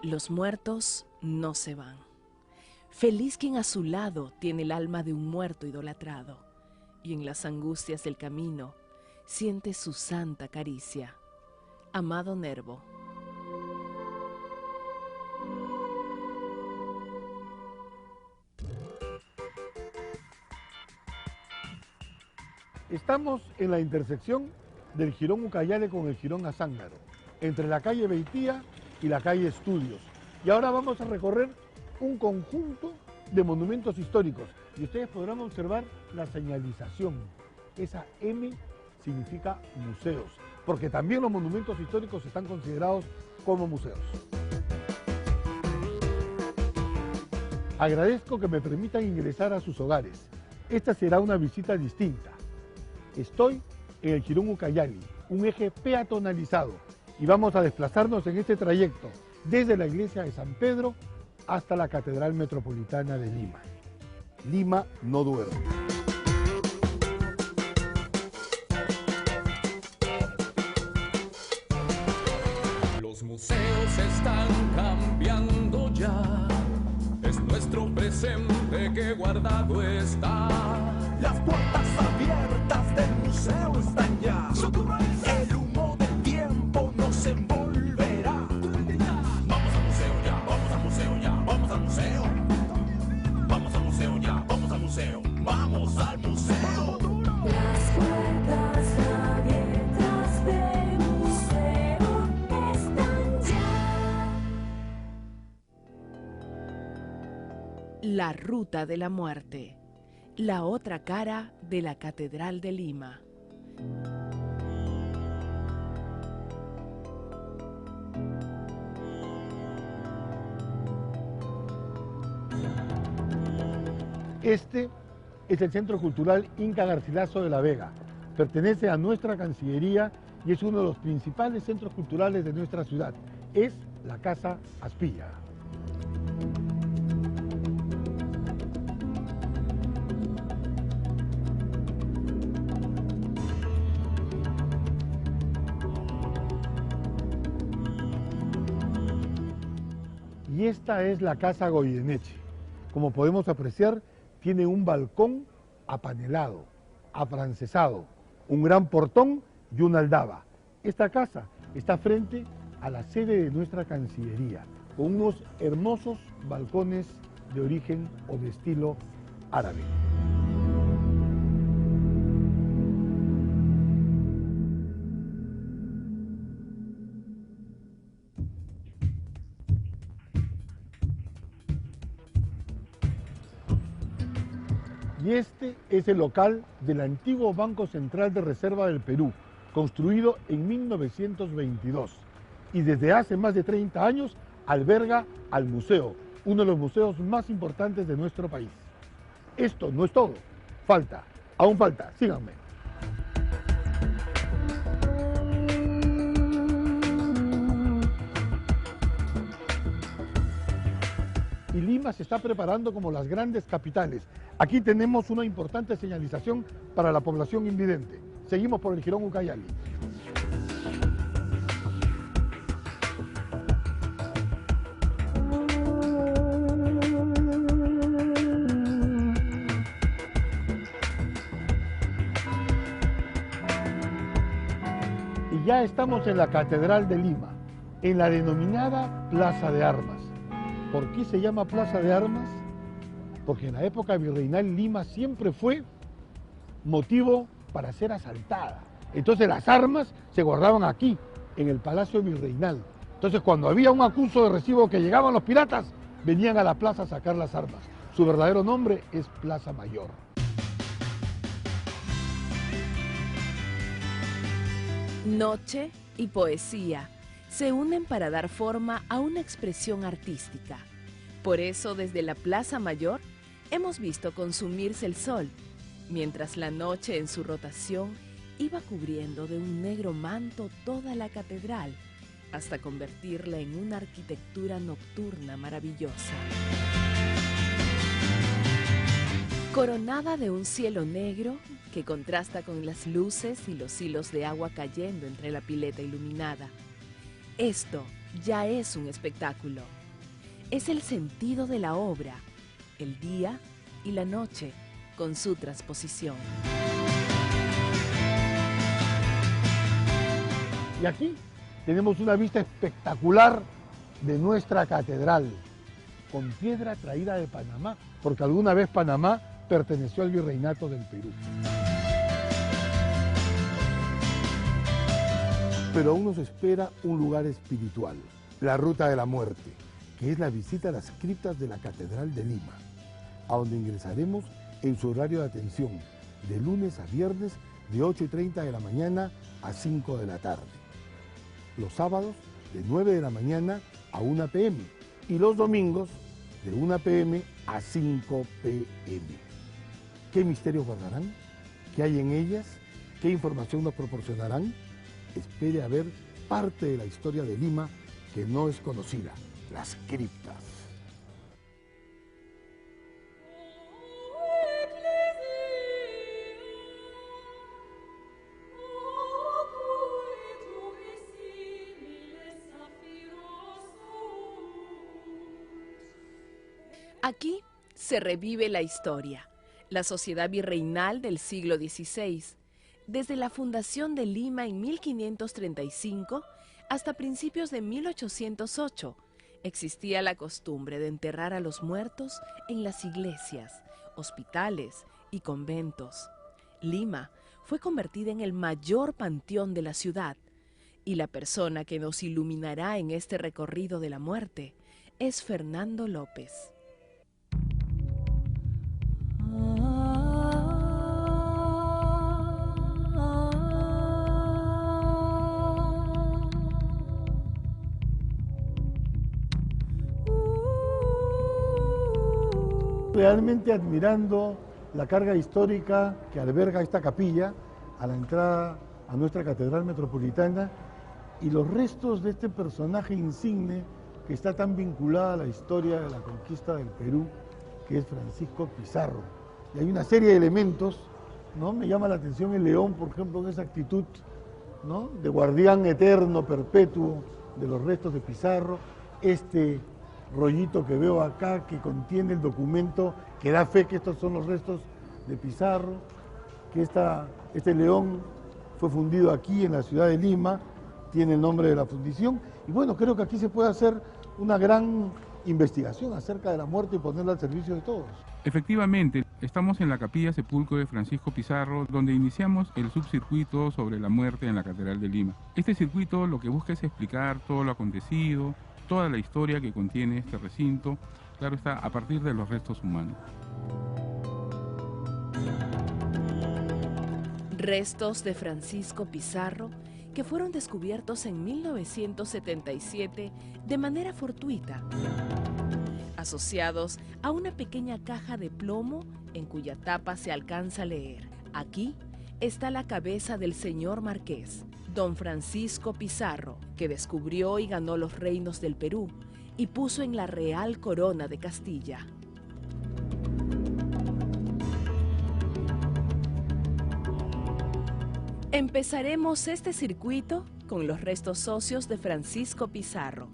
Los muertos no se van. Feliz quien a su lado tiene el alma de un muerto idolatrado, y en las angustias del camino siente su santa caricia. Amado Nervo. Estamos en la intersección del Jirón Ucayali con el Jirón Azángaro, entre la calle Beitía y la calle Estudios. Y ahora vamos a recorrer un conjunto de monumentos históricos. Y ustedes podrán observar la señalización. Esa M significa museos, porque también los monumentos históricos están considerados como museos. Agradezco que me permitan ingresar a sus hogares. Esta será una visita distinta. Estoy en el Jirón Ucayali, un eje peatonalizado, y vamos a desplazarnos en este trayecto desde la iglesia de San Pedro hasta la Catedral Metropolitana de Lima. Lima no duerme. Los museos están cambiando ya, es nuestro presente que guardado está. Las puertas abiertas del museo están ya. El humo del tiempo nos envolverá. Vamos al museo ya, vamos al museo ya, vamos al museo. Vamos al museo ya, vamos al museo, vamos al museo. Las puertas abiertas del museo están ya. La ruta de la muerte. La otra cara de la Catedral de Lima. Este es el Centro Cultural Inca Garcilaso de la Vega. Pertenece a nuestra Cancillería y es uno de los principales centros culturales de nuestra ciudad. Es la Casa Aspilla. Y esta es la Casa Goyeneche. Como podemos apreciar, tiene un balcón apanelado, afrancesado, un gran portón y una aldaba. Esta casa está frente a la sede de nuestra Cancillería, con unos hermosos balcones de origen o de estilo árabe. Y este es el local del antiguo Banco Central de Reserva del Perú, construido en 1922. Y desde hace más de 30 años alberga al museo, uno de los museos más importantes de nuestro país. Esto no es todo, falta, aún falta, síganme. Y Lima se está preparando como las grandes capitales. Aquí tenemos una importante señalización para la población invidente. Seguimos por el Jirón Ucayali. Y ya estamos en la Catedral de Lima, en la denominada Plaza de Armas. ¿Por qué se llama Plaza de Armas? Porque en la época virreinal Lima siempre fue motivo para ser asaltada. Entonces las armas se guardaban aquí, en el Palacio Virreinal. Entonces cuando había un acuso de recibo que llegaban los piratas, venían a la plaza a sacar las armas. Su verdadero nombre es Plaza Mayor. Noche y poesía se unen para dar forma a una expresión artística. Por eso, desde la Plaza Mayor, hemos visto consumirse el sol, mientras la noche en su rotación iba cubriendo de un negro manto toda la catedral, hasta convertirla en una arquitectura nocturna maravillosa. Coronada de un cielo negro que contrasta con las luces y los hilos de agua cayendo entre la pileta iluminada. Esto ya es un espectáculo. Es el sentido de la obra, el día y la noche, con su transposición. Y aquí tenemos una vista espectacular de nuestra catedral, con piedra traída de Panamá, porque alguna vez Panamá perteneció al virreinato del Perú. Pero aún nos espera un lugar espiritual, la Ruta de la Muerte, que es la visita a las criptas de la Catedral de Lima, a donde ingresaremos en su horario de atención, de lunes a viernes, de 8:30 de la mañana a 5 de la tarde. Los sábados, de 9 de la mañana a 1 p.m. y los domingos, de 1 p.m. a 5 p.m. ¿Qué misterios guardarán? ¿Qué hay en ellas? ¿Qué información nos proporcionarán? Espere a ver parte de la historia de Lima que no es conocida, las criptas. Aquí se revive la historia, la sociedad virreinal del siglo XVI, desde la fundación de Lima en 1535 hasta principios de 1808, existía la costumbre de enterrar a los muertos en las iglesias, hospitales y conventos. Lima fue convertida en el mayor panteón de la ciudad, y la persona que nos iluminará en este recorrido de la muerte es Fernando López. Realmente admirando la carga histórica que alberga esta capilla a la entrada a nuestra catedral metropolitana y los restos de este personaje insigne que está tan vinculado a la historia de la conquista del Perú, que es Francisco Pizarro. Y hay una serie de elementos, ¿no? Me llama la atención el león, por ejemplo, en esa actitud, ¿no?, de guardián eterno, perpetuo de los restos de Pizarro. Este rollito que veo acá que contiene el documento que da fe que estos son los restos de Pizarro, que este león fue fundido aquí en la ciudad de Lima, tiene el nombre de la fundición, y bueno, creo que aquí se puede hacer una gran investigación acerca de la muerte y ponerla al servicio de todos. Efectivamente, estamos en la Capilla Sepulcro de Francisco Pizarro, donde iniciamos el subcircuito sobre la muerte en la Catedral de Lima. Este circuito lo que busca es explicar todo lo acontecido, toda la historia que contiene este recinto, claro está, a partir de los restos humanos. Restos de Francisco Pizarro que fueron descubiertos en 1977 de manera fortuita, asociados a una pequeña caja de plomo en cuya tapa se alcanza a leer: aquí está la cabeza del señor marqués, don Francisco Pizarro, que descubrió y ganó los reinos del Perú y puso en la real corona de Castilla. Empezaremos este circuito con los restos óseos de Francisco Pizarro,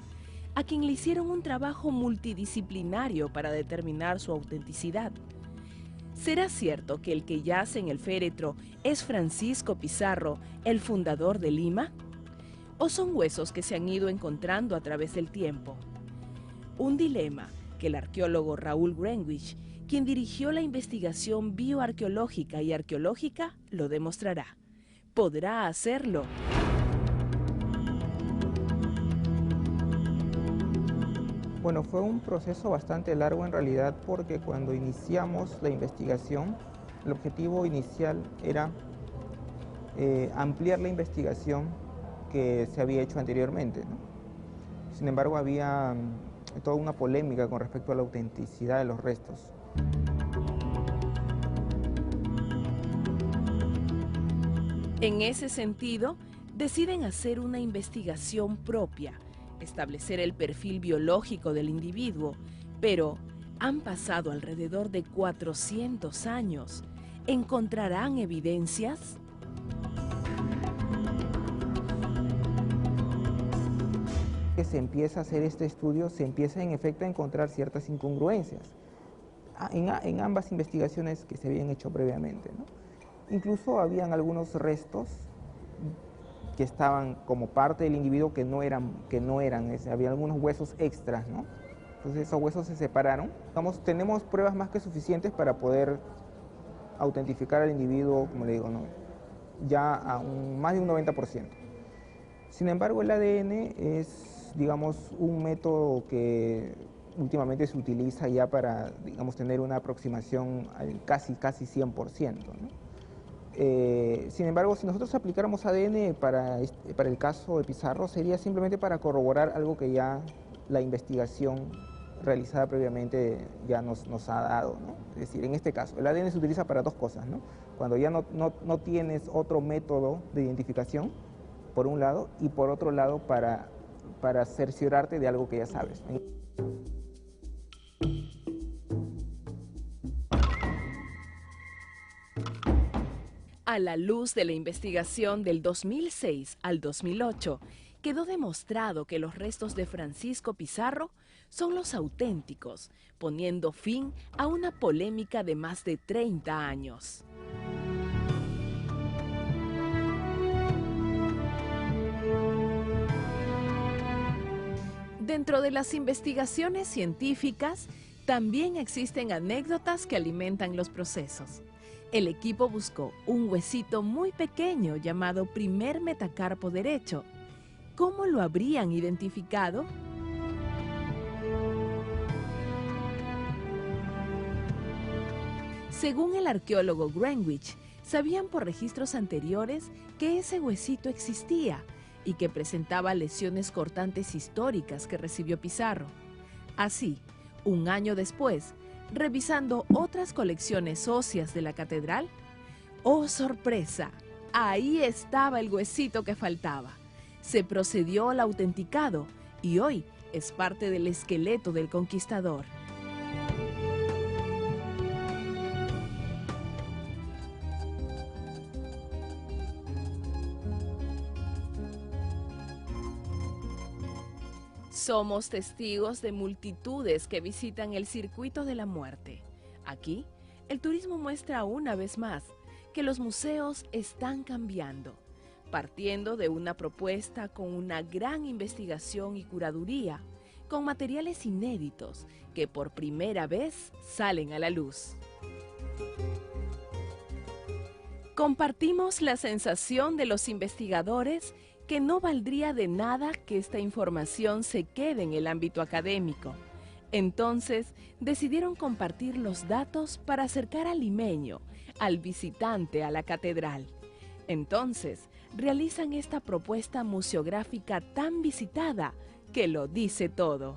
a quien le hicieron un trabajo multidisciplinario para determinar su autenticidad. ¿Será cierto que el que yace en el féretro es Francisco Pizarro, el fundador de Lima? ¿O son huesos que se han ido encontrando a través del tiempo? Un dilema que el arqueólogo Raúl Greenwich, quien dirigió la investigación bioarqueológica y arqueológica, lo demostrará. ¿Podrá hacerlo? Bueno, fue un proceso bastante largo en realidad, porque cuando iniciamos la investigación, el objetivo inicial era ampliar la investigación que se había hecho anteriormente, ¿no? Sin embargo, había toda una polémica con respecto a la autenticidad de los restos. En ese sentido, deciden hacer una investigación propia, establecer el perfil biológico del individuo, pero han pasado alrededor de 400 años. ¿Encontrarán evidencias? que se empieza a hacer este estudio, se empieza en efecto a encontrar ciertas incongruencias en ambas investigaciones que se habían hecho previamente, ¿no? Incluso habían algunos restos que estaban como parte del individuo que no eran, había algunos huesos extras, ¿no? Entonces esos huesos se separaron. Tenemos pruebas más que suficientes para poder autentificar al individuo, como le digo, ¿no? Ya a más de un 90%. Sin embargo, el ADN es, digamos, un método que últimamente se utiliza ya para, digamos, tener una aproximación al casi 100%, ¿no? Sin embargo, si nosotros aplicáramos ADN para el caso de Pizarro, sería simplemente para corroborar algo que ya la investigación realizada previamente ya nos ha dado, ¿no? Es decir, en este caso, el ADN se utiliza para dos cosas, ¿no? Cuando ya no tienes otro método de identificación, por un lado, y por otro lado, para cerciorarte de algo que ya sabes. A la luz de la investigación del 2006 al 2008, quedó demostrado que los restos de Francisco Pizarro son los auténticos, poniendo fin a una polémica de más de 30 años. Dentro de las investigaciones científicas, también existen anécdotas que alimentan los procesos. El equipo buscó un huesito muy pequeño llamado primer metacarpo derecho. ¿Cómo lo habrían identificado? Según el arqueólogo Greenwich, sabían por registros anteriores que ese huesito existía y que presentaba lesiones cortantes históricas que recibió Pizarro. Así, un año después, revisando otras colecciones óseas de la catedral, ¡oh sorpresa! Ahí estaba el huesito que faltaba. Se procedió al autenticado y hoy es parte del esqueleto del conquistador. Somos testigos de multitudes que visitan el circuito de la muerte. Aquí, el turismo muestra una vez más que los museos están cambiando, partiendo de una propuesta con una gran investigación y curaduría, con materiales inéditos que por primera vez salen a la luz. Compartimos la sensación de los investigadores que no valdría de nada que esta información se quede en el ámbito académico. Entonces, decidieron compartir los datos para acercar al limeño, al visitante a la catedral. Entonces, realizan esta propuesta museográfica tan visitada que lo dice todo.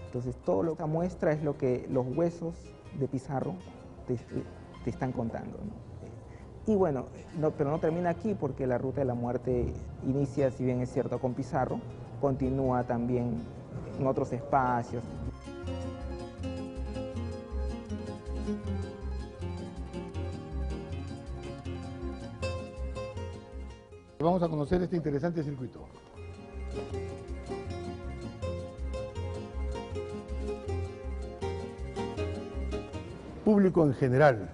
Entonces, todo lo que muestra es lo que los huesos de Pizarro te están contando, ¿no? Y bueno, pero no termina aquí porque la ruta de la muerte inicia, si bien es cierto, con Pizarro, continúa también en otros espacios. Vamos a conocer este interesante circuito. Público en general,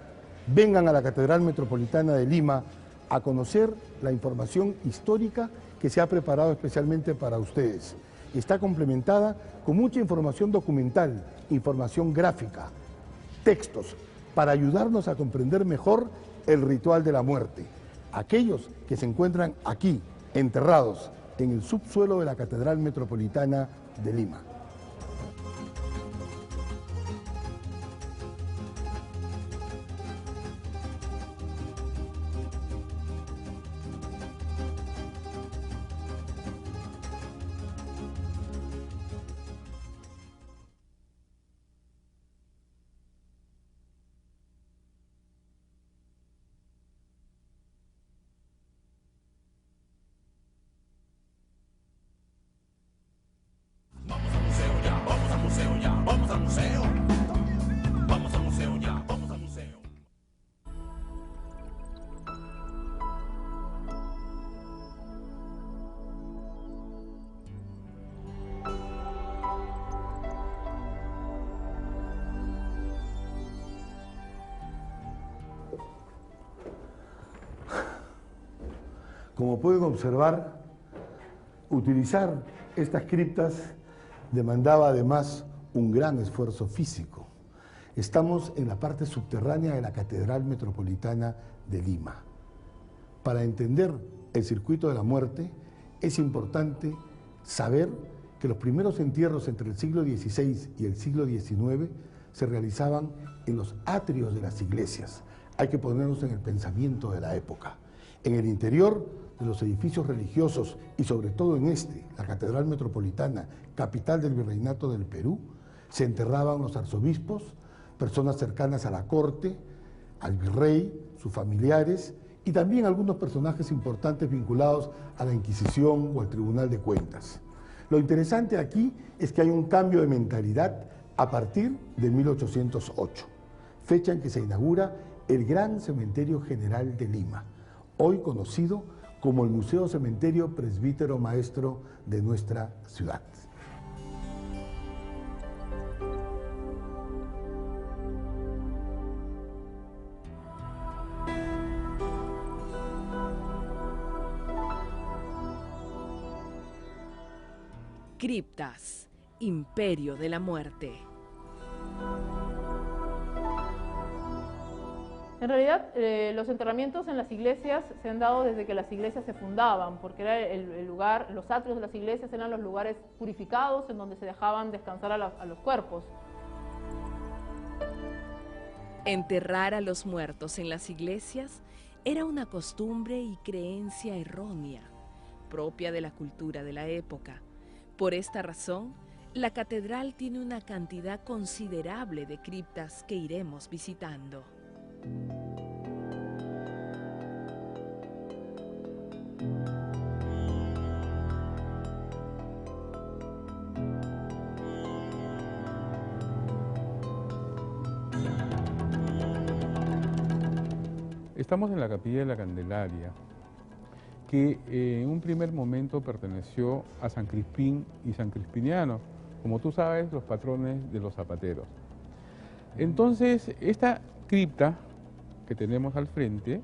vengan a la Catedral Metropolitana de Lima a conocer la información histórica que se ha preparado especialmente para ustedes. Está complementada con mucha información documental, información gráfica, textos, para ayudarnos a comprender mejor el ritual de la muerte. Aquellos que se encuentran aquí, enterrados en el subsuelo de la Catedral Metropolitana de Lima. Vamos a Como pueden observar, utilizar estas criptas demandaba además un gran esfuerzo físico. Estamos en la parte subterránea de la Catedral Metropolitana de Lima. Para entender el circuito de la muerte, es importante saber que los primeros entierros entre el siglo XVI y el siglo XIX se realizaban en los atrios de las iglesias. Hay que ponernos en el pensamiento de la época. En el interior de los edificios religiosos y sobre todo en la Catedral Metropolitana, capital del Virreinato del Perú, se enterraban los arzobispos, personas cercanas a la corte, al virrey, sus familiares y también algunos personajes importantes vinculados a la Inquisición o al Tribunal de Cuentas. Lo interesante aquí es que hay un cambio de mentalidad a partir de 1808, fecha en que se inaugura el Gran Cementerio General de Lima, hoy conocido como el Museo Cementerio Presbítero Maestro de nuestra ciudad. Criptas, Imperio de la Muerte. En realidad, los enterramientos en las iglesias se han dado desde que las iglesias se fundaban, porque era el lugar, los atrios de las iglesias eran los lugares purificados en donde se dejaban descansar a los cuerpos. Enterrar a los muertos en las iglesias era una costumbre y creencia errónea, propia de la cultura de la época. Por esta razón, la catedral tiene una cantidad considerable de criptas que iremos visitando. Estamos en la Capilla de la Candelaria, que en un primer momento perteneció a San Crispín y San Crispiniano, como tú sabes, los patrones de los zapateros. Entonces, esta cripta que tenemos al frente,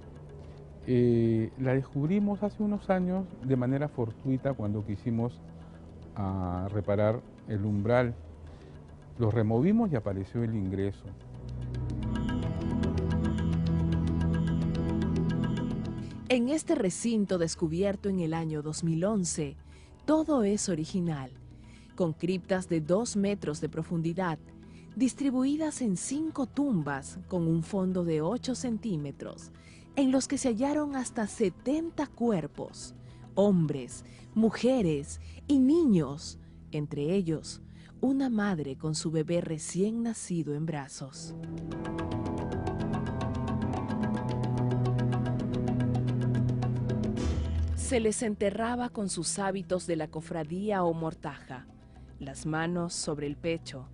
la descubrimos hace unos años de manera fortuita cuando quisimos reparar el umbral. Lo removimos y apareció el ingreso. En este recinto descubierto en el año 2011, todo es original, con criptas de 2 metros de profundidad, distribuidas en 5 tumbas con un fondo de 8 centímetros, en los que se hallaron hasta 70 cuerpos, hombres, mujeres y niños, entre ellos una madre con su bebé recién nacido en brazos. Se les enterraba con sus hábitos de la cofradía o mortaja, las manos sobre el pecho,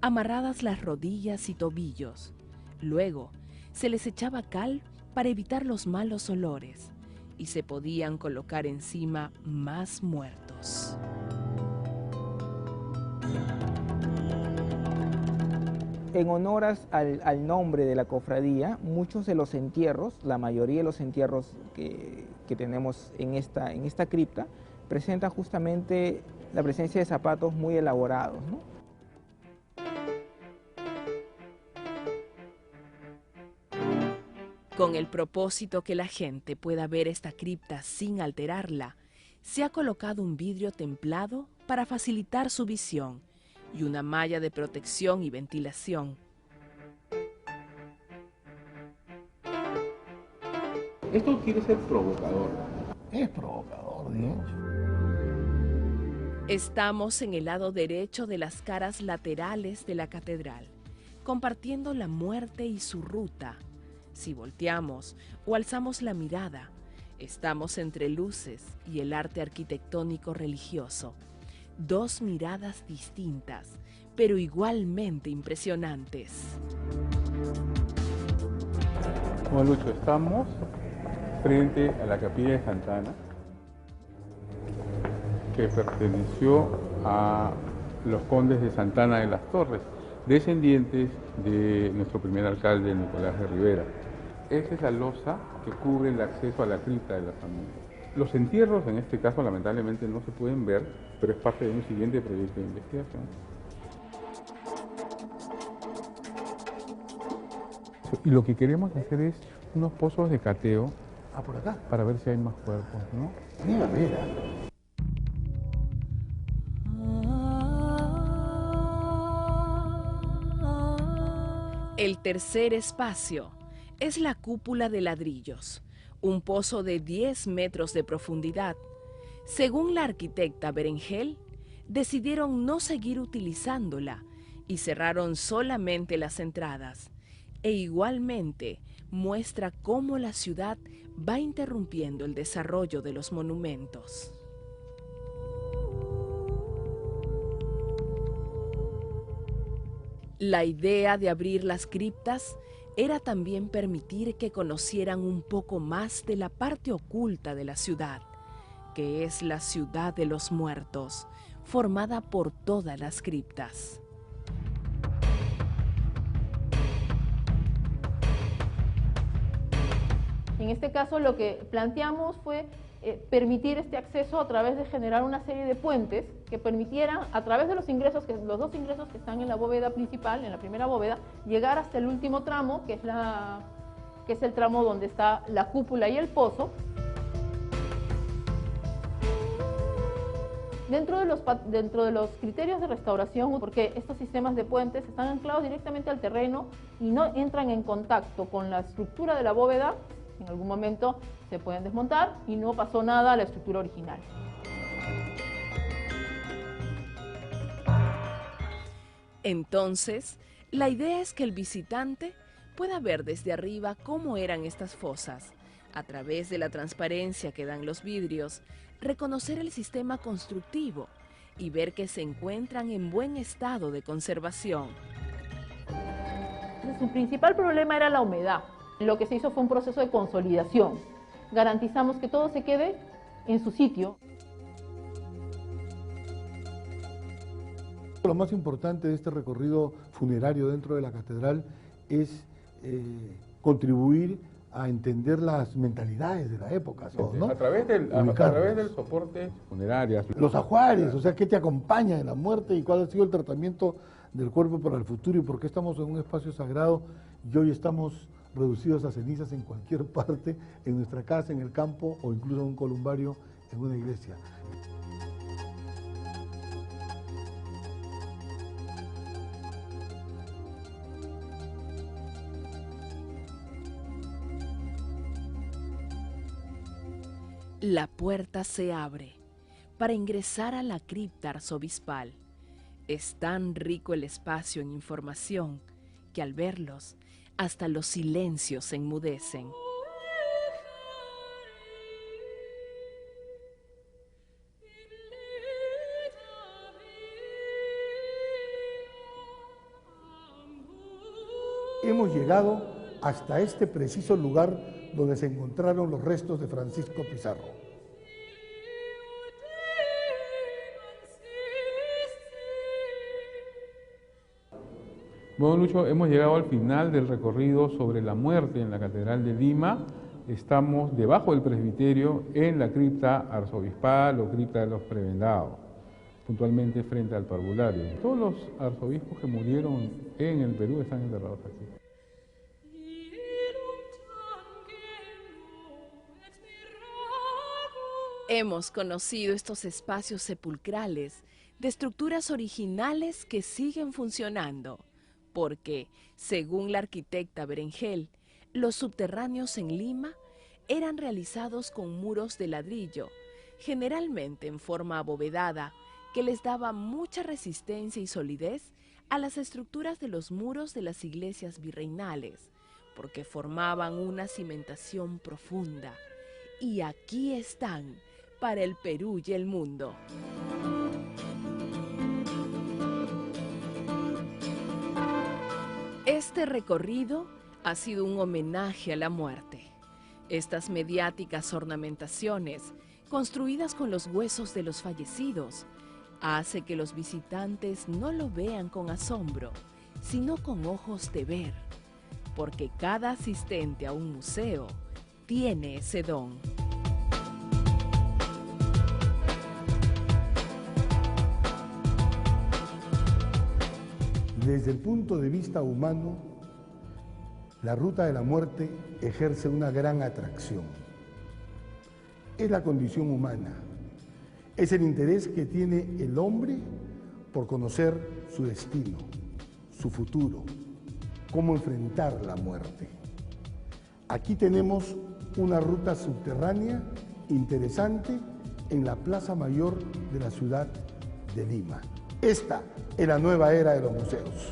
amarradas las rodillas y tobillos. Luego, se les echaba cal para evitar los malos olores y se podían colocar encima más muertos. En honor al nombre de la cofradía, muchos de los entierros, la mayoría de los entierros que tenemos en esta cripta, presentan justamente la presencia de zapatos muy elaborados, ¿no? Con el propósito que la gente pueda ver esta cripta sin alterarla, se ha colocado un vidrio templado para facilitar su visión y una malla de protección y ventilación. Esto quiere ser provocador. Es provocador, de hecho. Estamos en el lado derecho de las caras laterales de la catedral, compartiendo la muerte y su ruta. Si volteamos o alzamos la mirada, estamos entre luces y el arte arquitectónico religioso. 2 miradas distintas, pero igualmente impresionantes. Bueno, Lucho, estamos frente a la Capilla de Santa Ana, que perteneció a los condes de Santa Ana de las Torres, descendientes de nuestro primer alcalde, Nicolás de Rivera. Esta es la losa que cubre el acceso a la cripta de la familia. Los entierros en este caso lamentablemente no se pueden ver, pero es parte de un siguiente proyecto de investigación. Y lo que queremos hacer es unos pozos de cateo Por acá. para ver si hay más cuerpos, ¿no? Mira, mira. El tercer espacio es la cúpula de ladrillos, un pozo de 10 metros de profundidad. Según la arquitecta Berengel, decidieron no seguir utilizándola y cerraron solamente las entradas. E igualmente muestra cómo la ciudad va interrumpiendo el desarrollo de los monumentos. La idea de abrir las criptas era también permitir que conocieran un poco más de la parte oculta de la ciudad, que es la ciudad de los muertos, formada por todas las criptas. En este caso lo que planteamos fue permitir este acceso a través de generar una serie de puentes que permitieran, a través de los ingresos, los dos ingresos que están en la bóveda principal, en la primera bóveda, llegar hasta el último tramo, que es el tramo donde está la cúpula y el pozo. Dentro de los criterios de restauración, porque estos sistemas de puentes están anclados directamente al terreno y no entran en contacto con la estructura de la bóveda, en algún momento se pueden desmontar y no pasó nada a la estructura original. Entonces, la idea es que el visitante pueda ver desde arriba cómo eran estas fosas, a través de la transparencia que dan los vidrios, reconocer el sistema constructivo y ver que se encuentran en buen estado de conservación. Su principal problema era la humedad. Lo que se hizo fue un proceso de consolidación. Garantizamos que todo se quede en su sitio. Lo más importante de este recorrido funerario dentro de la catedral es contribuir a entender las mentalidades de la época, ¿no? A través del soporte funerario. Los ajuares, o sea, ¿qué te acompaña en la muerte y cuál ha sido el tratamiento del cuerpo para el futuro y por qué estamos en un espacio sagrado y hoy estamos reducidos a cenizas en cualquier parte, en nuestra casa, en el campo o incluso en un columbario, en una iglesia? La puerta se abre para ingresar a la cripta arzobispal. Es tan rico el espacio en información que al verlos, hasta los silencios se enmudecen. Hemos llegado hasta este preciso lugar donde se encontraron los restos de Francisco Pizarro. Bueno, Lucho, hemos llegado al final del recorrido sobre la muerte en la Catedral de Lima. Estamos debajo del presbiterio en la cripta arzobispal o cripta de los prebendados, puntualmente frente al parvulario. Todos los arzobispos que murieron en el Perú están enterrados aquí. Hemos conocido estos espacios sepulcrales de estructuras originales que siguen funcionando, porque, según la arquitecta Berengel, los subterráneos en Lima eran realizados con muros de ladrillo, generalmente en forma abovedada, que les daba mucha resistencia y solidez a las estructuras de los muros de las iglesias virreinales, porque formaban una cimentación profunda. Y aquí están, para el Perú y el mundo. Este recorrido ha sido un homenaje a la muerte. Estas mediáticas ornamentaciones, construidas con los huesos de los fallecidos, hace que los visitantes no lo vean con asombro, sino con ojos de ver, porque cada asistente a un museo tiene ese don. Desde el punto de vista humano, la ruta de la muerte ejerce una gran atracción. Es la condición humana, es el interés que tiene el hombre por conocer su destino, su futuro, cómo enfrentar la muerte. Aquí tenemos una ruta subterránea interesante en la Plaza Mayor de la ciudad de Lima. Esta es la nueva era de los museos.